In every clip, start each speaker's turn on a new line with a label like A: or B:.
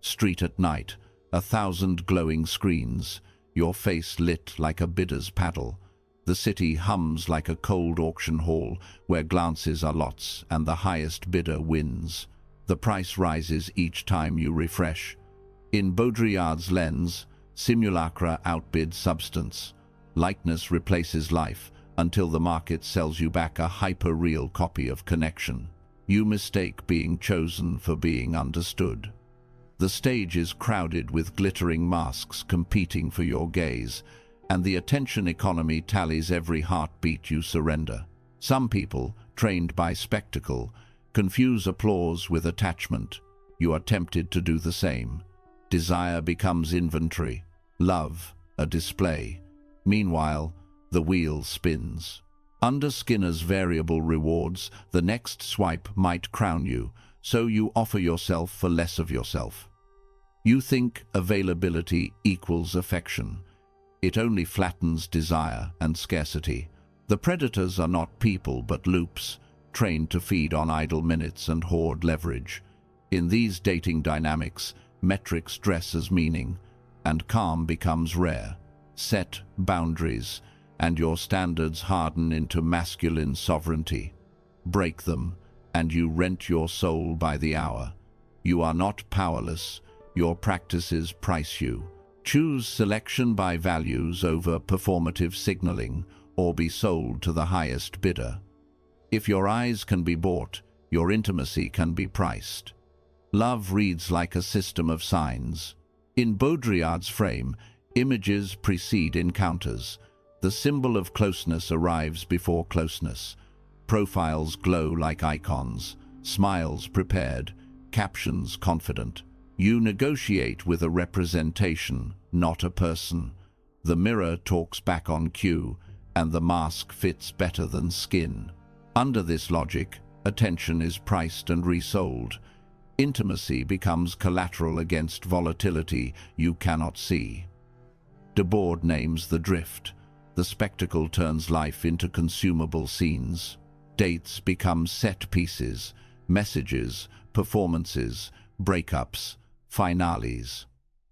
A: street at night, 1,000 glowing screens, your face lit like a bidder's paddle. The city hums like a cold auction hall where glances are lots and the highest bidder wins. The price rises each time you refresh. In Baudrillard's lens, simulacra outbid substance. Likeness replaces life until the market sells you back a hyper-real copy of connection. You mistake being chosen for being understood. The stage is crowded with glittering masks competing for your gaze, and the attention economy tallies every heartbeat you surrender. Some people, trained by spectacle, confuse applause with attachment. You are tempted to do the same. Desire becomes inventory, love a display. Meanwhile, the wheel spins. Under Skinner's variable rewards, the next swipe might crown you, so you offer yourself for less of yourself. You think availability equals affection. It only flattens desire and scarcity. The predators are not people but loops, trained to feed on idle minutes and hoard leverage. In these dating dynamics, metrics dress as meaning, and calm becomes rare. Set boundaries, and your standards harden into masculine sovereignty. Break them, and you rent your soul by the hour. You are not powerless. Your practices price you. Choose selection by values over performative signaling, or be sold to the highest bidder. If your eyes can be bought, your intimacy can be priced. Love reads like a system of signs. In Baudrillard's frame, images precede encounters. The symbol of closeness arrives before closeness. Profiles glow like icons, smiles prepared, captions confident. You negotiate with a representation, not a person. The mirror talks back on cue, and the mask fits better than skin. Under this logic, attention is priced and resold. Intimacy becomes collateral against volatility you cannot see. Debord names the drift. The spectacle turns life into consumable scenes. Dates become set pieces, messages, performances, breakups, finales.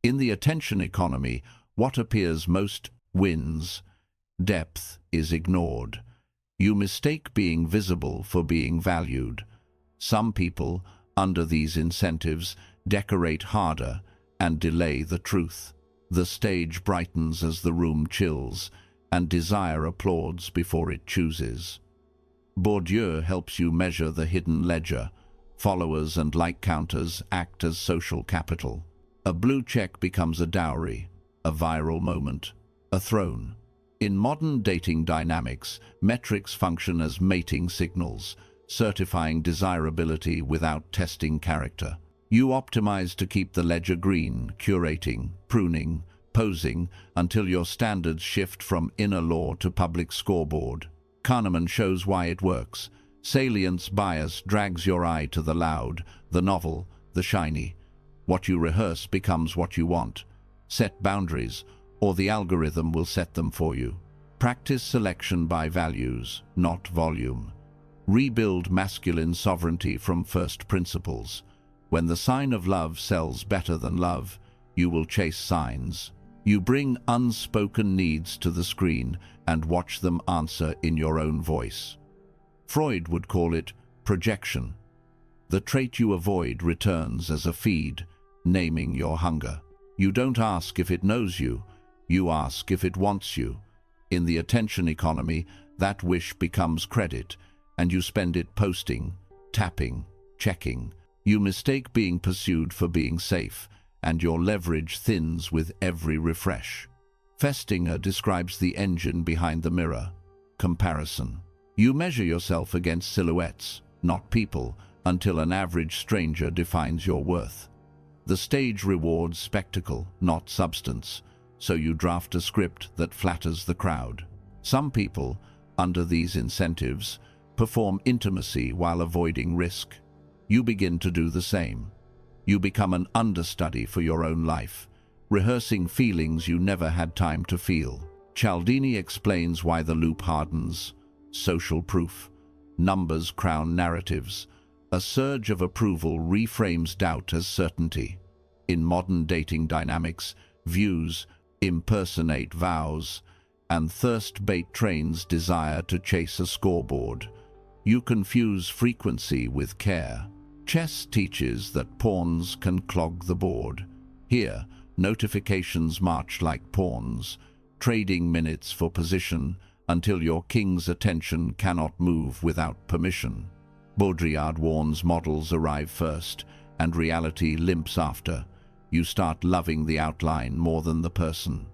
A: In the attention economy, what appears most wins. Depth is ignored. You mistake being visible for being valued. Some people, under these incentives, decorate harder and delay the truth. The stage brightens as the room chills, and desire applauds before it chooses. Baudrillard helps you measure the hidden ledger. Followers and like counters act as social capital. A blue check becomes a dowry, a viral moment, a throne. In modern dating dynamics, metrics function as mating signals, certifying desirability without testing character. You optimize to keep the ledger green, curating, pruning, posing, until your standards shift from inner law to public scoreboard. Kahneman shows why it works. Salience bias drags your eye to the loud, the novel, the shiny. What you rehearse becomes what you want. Set boundaries, or the algorithm will set them for you. Practice selection by values, not volume. Rebuild masculine sovereignty from first principles. When the sign of love sells better than love, you will chase signs. You bring unspoken needs to the screen and watch them answer in your own voice. Freud would call it projection. The trait you avoid returns as a feed, naming your hunger. You don't ask if it knows you, you ask if it wants you. In the attention economy, that wish becomes credit, and you spend it posting, tapping, checking. You mistake being pursued for being safe, and your leverage thins with every refresh. Festinger describes the engine behind the mirror. Comparison. You measure yourself against silhouettes, not people, until an average stranger defines your worth. The stage rewards spectacle, not substance, so you draft a script that flatters the crowd. Some people, under these incentives, perform intimacy while avoiding risk. You begin to do the same. You become an understudy for your own life, rehearsing feelings you never had time to feel. Cialdini explains why the loop hardens. Social proof. Numbers crown narratives. A surge of approval reframes doubt as certainty. In modern dating dynamics, views impersonate vows, and thirst-bait trains desire to chase a scoreboard. You confuse frequency with care. Chess teaches that pawns can clog the board. Here, notifications march like pawns, trading minutes for position until your king's attention cannot move without permission. Baudrillard warns models arrive first, and reality limps after. You start loving the outline more than the person.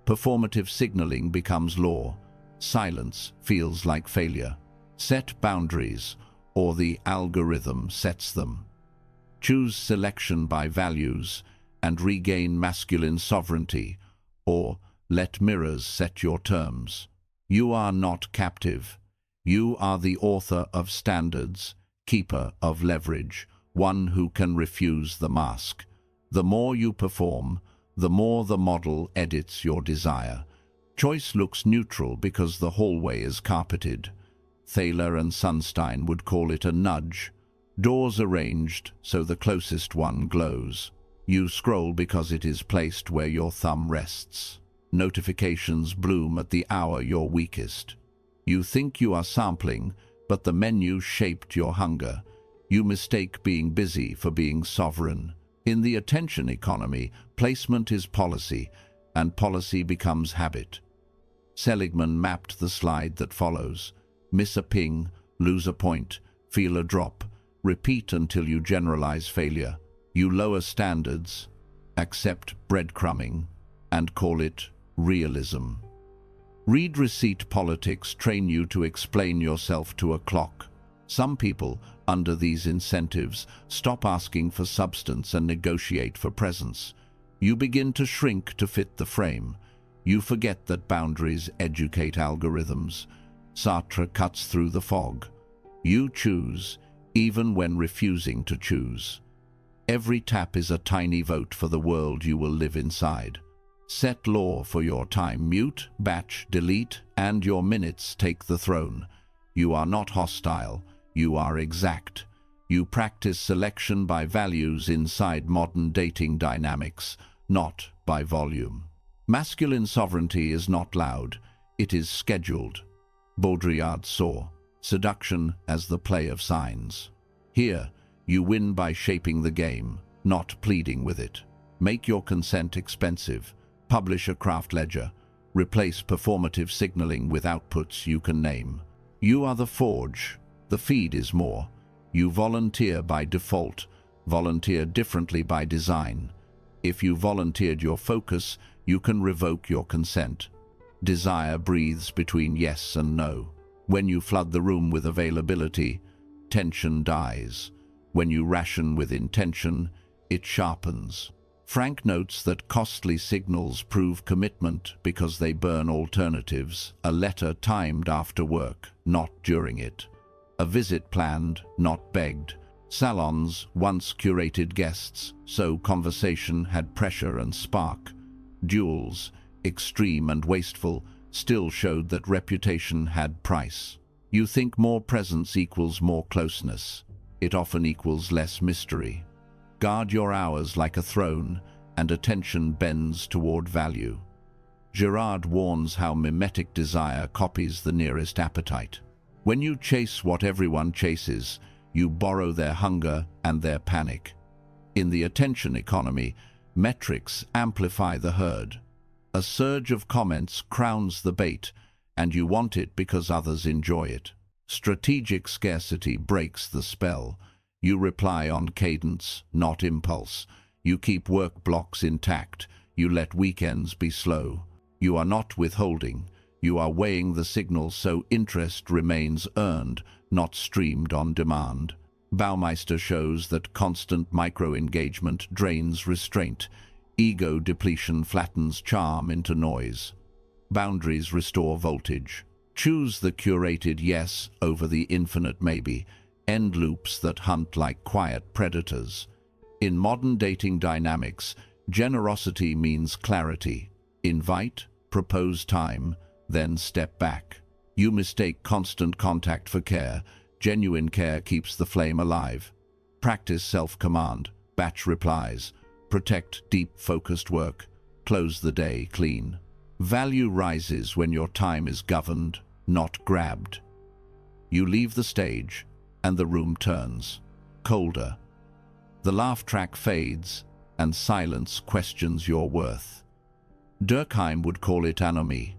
A: Performative signaling becomes law. Silence feels like failure. Set boundaries, or the algorithm sets them. Choose selection by values and regain masculine sovereignty, or let mirrors set your terms. You are not captive. You are the author of standards, keeper of leverage, one who can refuse the mask. The more you perform, the more the model edits your desire. Choice looks neutral because the hallway is carpeted. Thaler and Sunstein would call it a nudge. Doors arranged so the closest one glows. You scroll because it is placed where your thumb rests. Notifications bloom at the hour you're weakest. You think you are sampling, but the menu shaped your hunger. You mistake being busy for being sovereign. In the attention economy, placement is policy, and policy becomes habit. Seligman mapped the slide that follows. Miss a ping, lose a point, feel a drop, repeat until you generalize failure. You lower standards, accept breadcrumbing, and call it realism. Read receipt politics train you to explain yourself to a clock. Some people, under these incentives, stop asking for substance and negotiate for presence. You begin to shrink to fit the frame. You forget that boundaries educate algorithms. Sartre cuts through the fog. You choose, even when refusing to choose. Every tap is a tiny vote for the world you will live inside. Set law for your time. Mute, batch, delete, and your minutes take the throne. You are not hostile. You are exact. You practice selection by values inside modern dating dynamics, not by volume. Masculine sovereignty is not loud. It is scheduled. Baudrillard saw seduction as the play of signs. Here, you win by shaping the game, not pleading with it. Make your consent expensive. Publish a craft ledger. Replace performative signaling with outputs you can name. You are the forge. The feed is more. You volunteer by default, volunteer differently by design. If you volunteered your focus, you can revoke your consent. Desire breathes between yes and no. When you flood the room with availability, tension dies. When you ration with intention, it sharpens. Frank notes that costly signals prove commitment because they burn alternatives. A letter timed after work, not during it. A visit planned, not begged. Salons once curated guests, so conversation had pressure and spark. Duels, extreme and wasteful, still showed that reputation had price. You think more presence equals more closeness. It often equals less mystery. Guard your hours like a throne, and attention bends toward value. Girard warns how mimetic desire copies the nearest appetite. When you chase what everyone chases, you borrow their hunger and their panic. In the attention economy, metrics amplify the herd. A surge of comments crowns the bait, and you want it because others enjoy it. Strategic scarcity breaks the spell. You reply on cadence, not impulse. You keep work blocks intact. You let weekends be slow. You are not withholding. You are weighing the signal so interest remains earned, not streamed on demand. Baumeister shows that constant micro-engagement drains restraint. Ego depletion flattens charm into noise. Boundaries restore voltage. Choose the curated yes over the infinite maybe. End loops that hunt like quiet predators. In modern dating dynamics, generosity means clarity. Invite, propose time, then step back. You mistake constant contact for care. Genuine care keeps the flame alive. Practice self-command. Batch replies. Protect deep, focused work. Close the day clean. Value rises when your time is governed, not grabbed. You leave the stage, and the room turns colder. The laugh track fades, and silence questions your worth. Durkheim would call it anomie.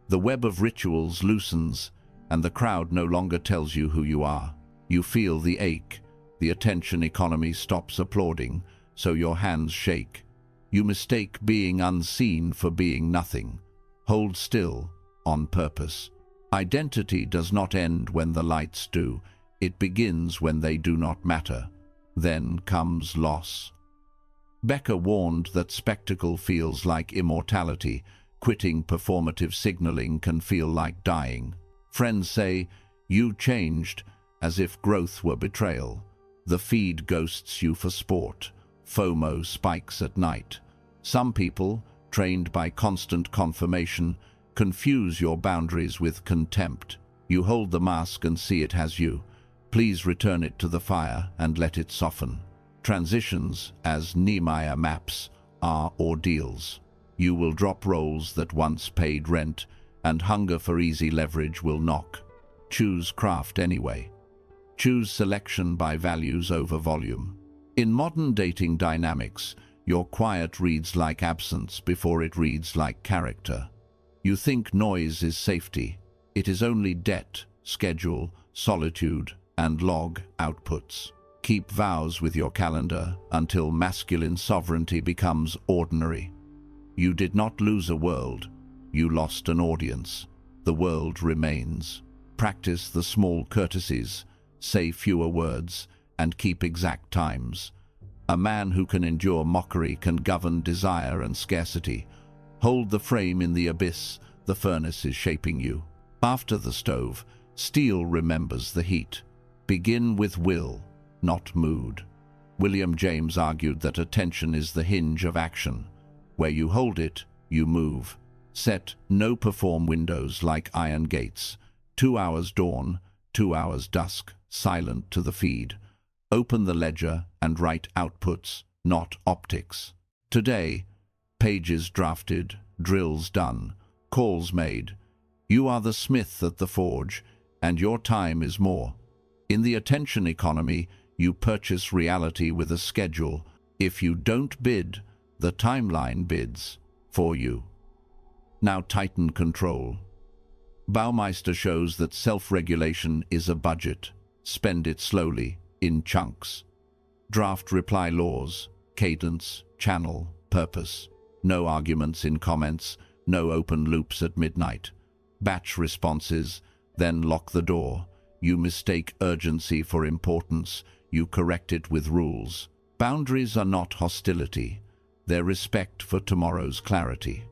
A: The web of rituals loosens, and the crowd no longer tells you who you are. You feel the ache. The attention economy stops applauding, so your hands shake. You mistake being unseen for being nothing. Hold still, on purpose. Identity does not end when the lights do. It begins when they do not matter. Then comes loss. Becker warned that spectacle feels like immortality. Quitting performative signaling can feel like dying. Friends say, "You changed," as if growth were betrayal. The feed ghosts you for sport. FOMO spikes at night. Some people, trained by constant confirmation, confuse your boundaries with contempt. You hold the mask and see it has you. Please return it to the fire and let it soften. Transitions, as Nehemiah maps, are ordeals. You will drop roles that once paid rent, and hunger for easy leverage will knock. Choose craft anyway. Choose selection by values over volume. In modern dating dynamics, your quiet reads like absence before it reads like character. You think noise is safety. It is only debt, schedule, solitude, and log outputs. Keep vows with your calendar until masculine sovereignty becomes ordinary. You did not lose a world. You lost an audience. The world remains. Practice the small courtesies. Say fewer words and keep exact times. A man who can endure mockery can govern desire and scarcity. Hold the frame in the abyss. The furnace is shaping you. After the stove, steel remembers the heat. Begin with will, not mood. William James argued that attention is the hinge of action. Where you hold it, you move. Set no perform windows like iron gates. 2 hours dawn, 2 hours dusk, silent to the feed. Open the ledger and write outputs, not optics. Today, pages drafted, drills done, calls made. You are the smith at the forge, and your time is more. In the attention economy, you purchase reality with a schedule. If you don't bid, the timeline bids for you. Now tighten control. Baumeister shows that self-regulation is a budget. Spend it slowly, in chunks. Draft reply laws, cadence, channel, purpose. No arguments in comments, no open loops at midnight. Batch responses, then lock the door. You mistake urgency for importance. You correct it with rules. Boundaries are not hostility. They're respect for tomorrow's clarity.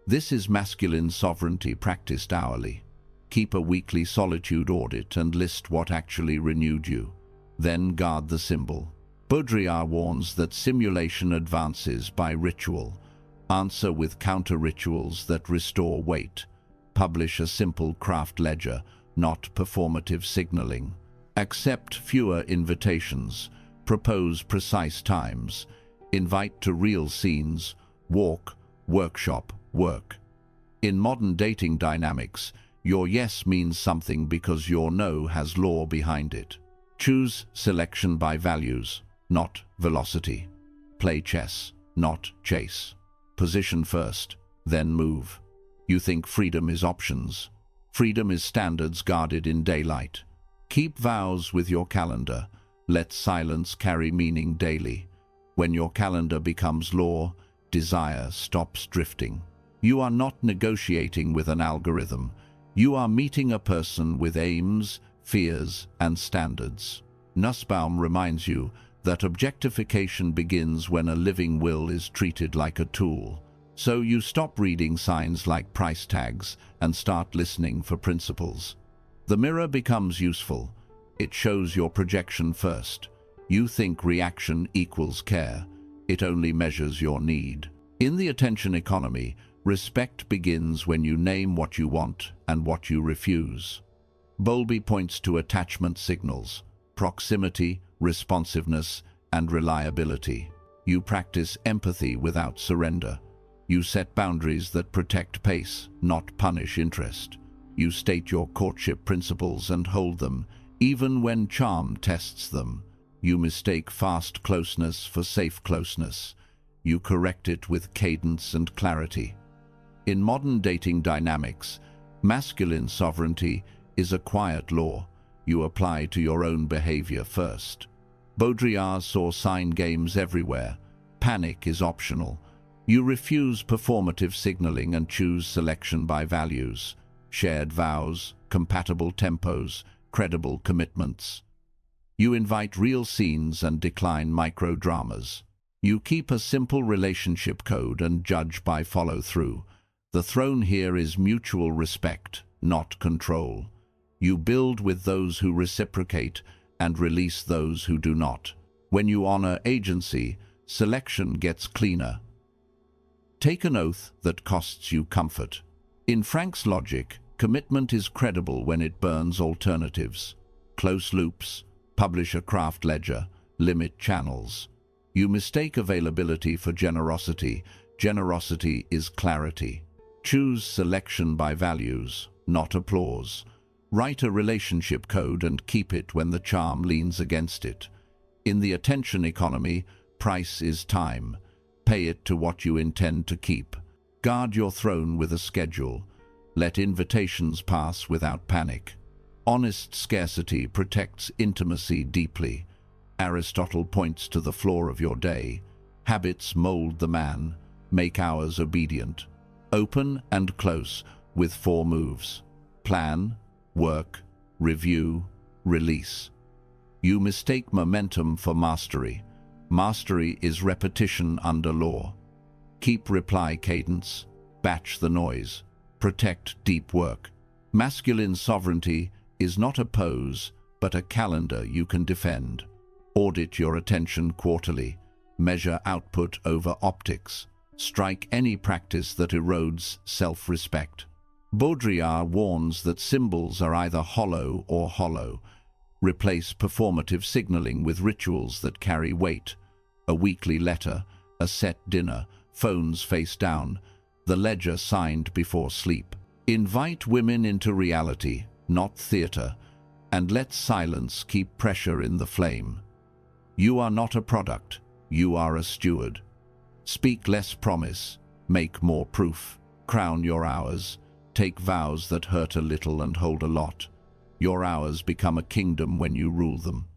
A: This is masculine sovereignty practiced hourly. Keep a weekly solitude audit and list what actually renewed you. Then guard the symbol. Baudrillard warns that simulation advances by ritual. Answer with counter-rituals that restore weight. Publish a simple craft ledger, not performative signaling. Accept fewer invitations. Propose precise times. Invite to real scenes. Walk, workshop, work. In modern dating dynamics, your yes means something because your no has law behind it. Choose selection by values, not velocity. Play chess, not chase. Position first, then move. You think freedom is options. Freedom is standards guarded in daylight. Keep vows with your calendar. Let silence carry meaning daily. When your calendar becomes law, desire stops drifting. You are not negotiating with an algorithm. You are meeting a person with aims, fears, and standards. Nussbaum reminds you that objectification begins when a living will is treated like a tool. So you stop reading signs like price tags and start listening for principles. The mirror becomes useful. It shows your projection first. You think reaction equals care. It only measures your need. In the attention economy, respect begins when you name what you want and what you refuse. Bowlby points to attachment signals: proximity, responsiveness, and reliability. You practice empathy without surrender. You set boundaries that protect pace, not punish interest. You state your courtship principles and hold them, even when charm tests them. You mistake fast closeness for safe closeness. You correct it with cadence and clarity. In modern dating dynamics, masculine sovereignty is a quiet law you apply to your own behavior first. Baudrillard saw sign games everywhere. Panic is optional. You refuse performative signaling and choose selection by values, shared vows, compatible tempos, credible commitments. You invite real scenes and decline micro-dramas. You keep a simple relationship code and judge by follow-through. The throne here is mutual respect, not control. You build with those who reciprocate and release those who do not. When you honor agency, selection gets cleaner. Take an oath that costs you comfort. In Frank's logic, commitment is credible when it burns alternatives. Close loops, publish a craft ledger, limit channels. You mistake availability for generosity. Generosity is clarity. Choose selection by values, not applause. Write a relationship code and keep it when the charm leans against it. In the attention economy, price is time. Pay it to what you intend to keep. Guard your throne with a schedule. Let invitations pass without panic. Honest scarcity protects intimacy deeply. Aristotle points to the floor of your day. Habits mold the man, make hours obedient. Open and close with 4 moves. Plan, work, review, release. You mistake momentum for mastery. Mastery is repetition under law. Keep reply cadence, batch the noise, protect deep work. Masculine sovereignty is not a pose, but a calendar you can defend. Audit your attention quarterly. Measure output over optics. Strike any practice that erodes self-respect. Baudrillard warns that symbols are either hollow or hollow. Replace performative signaling with rituals that carry weight. A weekly letter, a set dinner, phones face down, the ledger signed before sleep. Invite women into reality, not theater, and let silence keep pressure in the flame. You are not a product, you are a steward. Speak less promise, make more proof. Crown your hours, take vows that hurt a little and hold a lot. Your hours become a kingdom when you rule them.